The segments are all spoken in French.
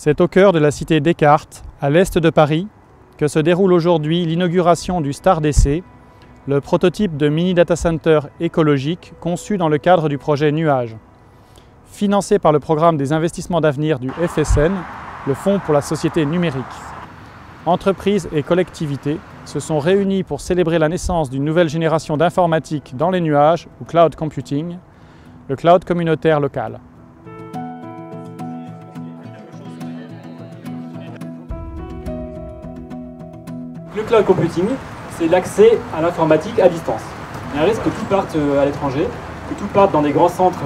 C'est au cœur de la cité Descartes, à l'est de Paris, que se déroule aujourd'hui l'inauguration du StarDC, le prototype de mini data center écologique conçu dans le cadre du projet Nuage. Financé par le programme des investissements d'avenir du FSN, le Fonds pour la société numérique. Entreprises et collectivités se sont réunies pour célébrer la naissance d'une nouvelle génération d'informatique dans les nuages ou cloud computing, le cloud communautaire local. Le cloud computing, c'est l'accès à l'informatique à distance. Il y a un risque que tout parte à l'étranger, que tout parte dans des grands centres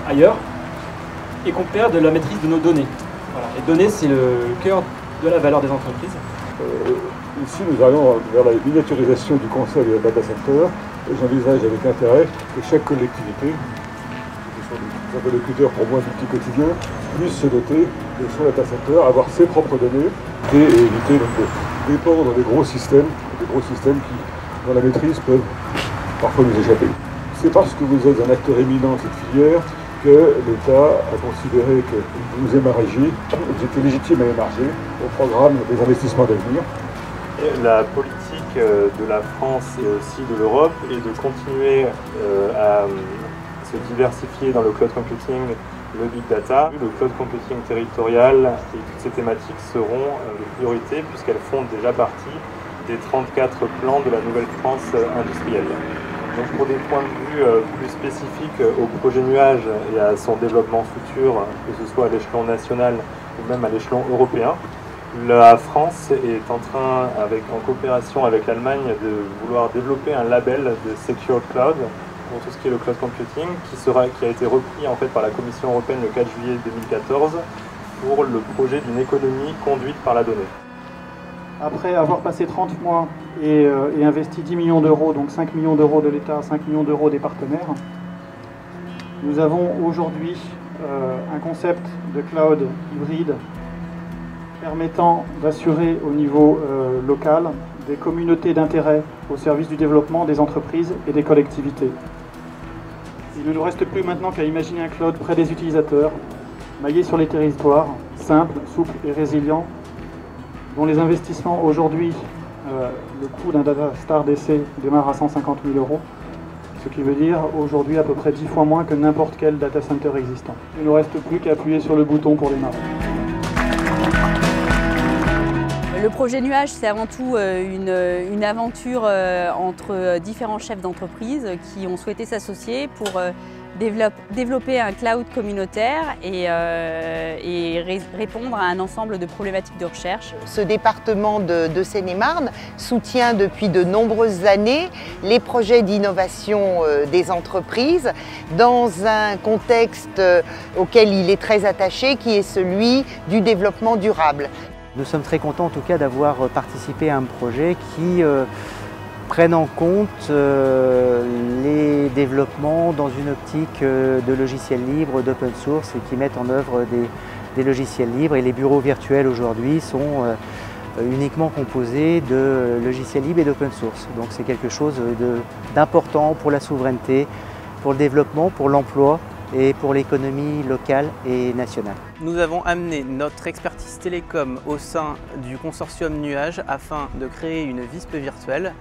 ailleurs, et qu'on perde la maîtrise de nos données. Voilà. Les données, c'est le cœur de la valeur des entreprises. Ici, nous allons vers la miniaturisation du concept de data center. J'envisage avec intérêt que chaque collectivité, qui sont des interlocuteurs pour moi du petit quotidien, puisse se doter de son data center, avoir ses propres données et éviter donc, de dépendre des gros systèmes qui, dans la maîtrise, peuvent parfois nous échapper. C'est parce que vous êtes un acteur éminent de cette filière que l'État a considéré que vous émargiez, vous étiez légitime à émarger au programme des investissements d'avenir. La politique de la France et aussi de l'Europe est de continuer à se diversifier dans le cloud computing, le big data. Le cloud computing territorial et toutes ces thématiques seront des priorités puisqu'elles font déjà partie des 34 plans de la nouvelle France industrielle. Donc pour des points de vue plus spécifiques au projet Nuage et à son développement futur, que ce soit à l'échelon national ou même à l'échelon européen, la France est en train, en coopération avec l'Allemagne, de vouloir développer un label de Secure Cloud pour tout ce qui est le cloud computing, qui a été repris en fait par la Commission européenne le 4 juillet 2014 pour le projet d'une économie conduite par la donnée. Après avoir passé 30 mois et investi 10 millions d'euros, donc 5 millions d'euros de l'État, 5 millions d'euros des partenaires, nous avons aujourd'hui un concept de cloud hybride permettant d'assurer au niveau local des communautés d'intérêt au service du développement des entreprises et des collectivités. Il ne nous reste plus maintenant qu'à imaginer un cloud près des utilisateurs, maillé sur les territoires, simple, souple et résilient, dont les investissements aujourd'hui, le coût d'un data StarDC démarre à 150 000 euros, ce qui veut dire aujourd'hui à peu près 10 fois moins que n'importe quel data center existant. Il ne nous reste plus qu'à appuyer sur le bouton pour démarrer. Le projet Nuage, c'est avant tout une aventure entre différents chefs d'entreprise qui ont souhaité s'associer pour développer un cloud communautaire et répondre à un ensemble de problématiques de recherche. Ce département de Seine-et-Marne soutient depuis de nombreuses années les projets d'innovation des entreprises dans un contexte auquel il est très attaché, qui est celui du développement durable. Nous sommes très contents en tout cas d'avoir participé à un projet qui prenne en compte les développements dans une optique de logiciels libres, d'open source et qui mettent en œuvre des logiciels libres. Et les bureaux virtuels aujourd'hui sont uniquement composés de logiciels libres et d'open source. Donc c'est quelque chose d'important pour la souveraineté, pour le développement, pour l'emploi et pour l'économie locale et nationale. Nous avons amené notre expertise télécom au sein du consortium Nuage afin de créer une VISP virtuelle.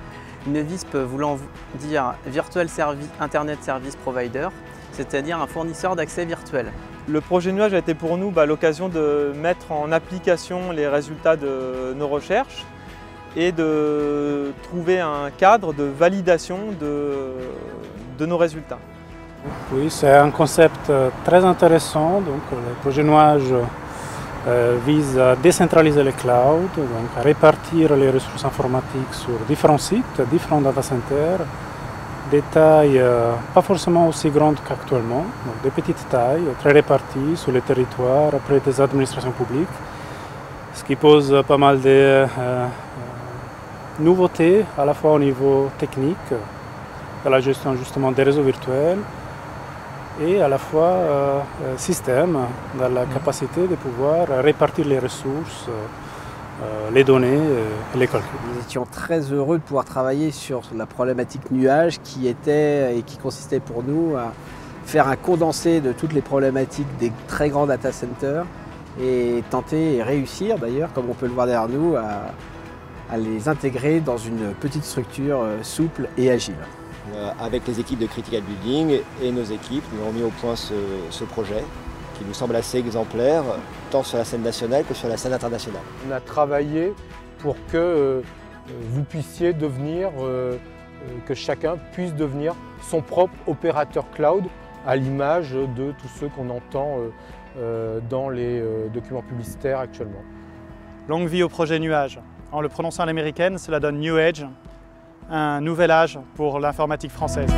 Une VISP voulant dire Virtual Internet Service Provider, c'est-à-dire un fournisseur d'accès virtuel. Le projet Nuage a été pour nous l'occasion de mettre en application les résultats de nos recherches et de trouver un cadre de validation de nos résultats. Oui, c'est un concept très intéressant. Donc, le projet Nuage vise à décentraliser les clouds, donc à répartir les ressources informatiques sur différents sites, différents data centers, des tailles pas forcément aussi grandes qu'actuellement, donc des petites tailles très réparties sur les territoires, près des administrations publiques, ce qui pose pas mal de nouveautés à la fois au niveau technique, de la gestion justement des réseaux virtuels, et à la fois système dans la capacité de pouvoir répartir les ressources, les données et les calculs. Nous étions très heureux de pouvoir travailler sur la problématique nuage qui consistait pour nous à faire un condensé de toutes les problématiques des très grands data centers et tenter et réussir d'ailleurs, comme on peut le voir derrière nous, à les intégrer dans une petite structure souple et agile. Avec les équipes de Critical Building et nos équipes, nous avons mis au point ce projet qui nous semble assez exemplaire, tant sur la scène nationale que sur la scène internationale. On a travaillé pour que vous puissiez devenir, que chacun puisse devenir son propre opérateur cloud, à l'image de tous ceux qu'on entend dans les documents publicitaires actuellement. Longue vie au projet Nuage. En le prononçant à l'américaine, cela donne New Age, un nouvel âge pour l'informatique française.